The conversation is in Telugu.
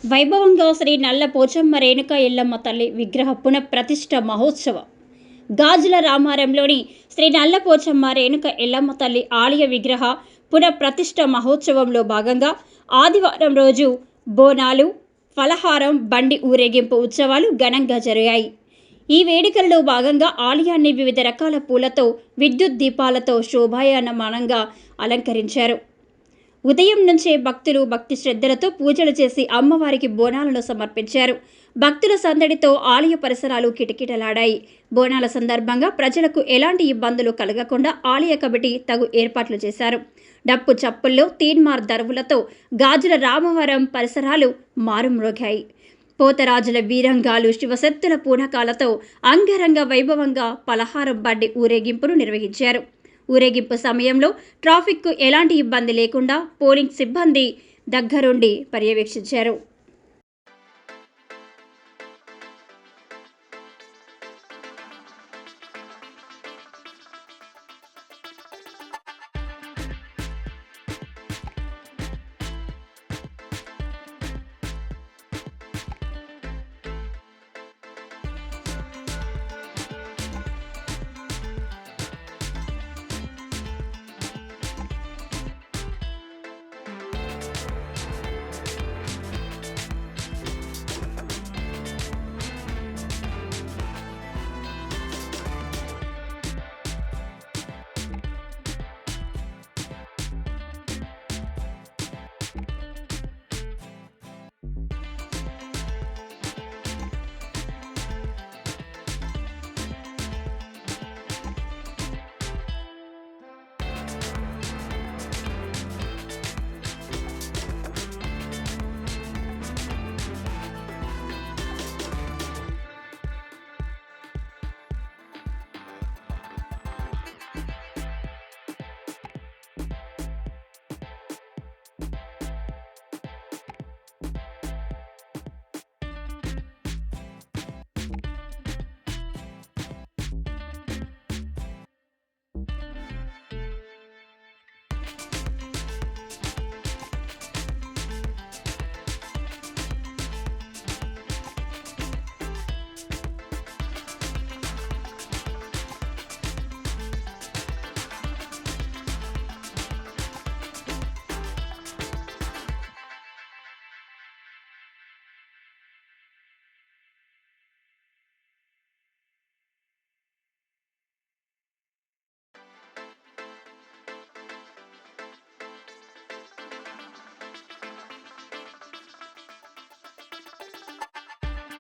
వైభవంగా శ్రీ నల్ల పోచమ్మ రేణుక ఎల్లమ్మ తల్లి విగ్రహ పునఃప్రతిష్ఠ మహోత్సవం గాజుల రామారంలోని శ్రీ నల్ల పోచమ్మ రేణుక ఎల్లమ్మ తల్లి ఆలయ విగ్రహ పునఃప్రతిష్ఠ మహోత్సవంలో భాగంగా ఆదివారం రోజు బోనాలు, ఫలహారం, బండి ఊరేగింపు ఉత్సవాలు ఘనంగా జరిగాయి. ఈ వేడుకల్లో భాగంగా ఆలయాన్ని వివిధ రకాల పూలతో, విద్యుత్ దీపాలతో శోభాయమానంగా అలంకరించారు. ఉదయం నుంచే భక్తులు భక్తి శ్రద్ధలతో పూజలు చేసి అమ్మవారికి బోనాలను సమర్పించారు. భక్తుల సందడితో ఆలయ పరిసరాలు కిటకిటలాడాయి. బోనాల సందర్భంగా ప్రజలకు ఎలాంటి ఇబ్బందులు కలగకుండా ఆలయ కమిటీ తగు ఏర్పాట్లు చేశారు. డప్పు చప్పుల్లో, తీన్మార్ దరువులతో గాజుల రామవరం పరిసరాలు మారుమ్రోగాయి. పోతరాజుల వీరంగాలు, శివశక్తుల పూనకాలతో అంగరంగ వైభవంగా పలహారం బండి ఊరేగింపును నిర్వహించారు. ఊరేగింపు సమయంలో ట్రాఫిక్కు ఎలాంటి ఇబ్బంది లేకుండా పోలింగ్ సిబ్బంది దగ్గరుండి పర్యవేక్షించారు.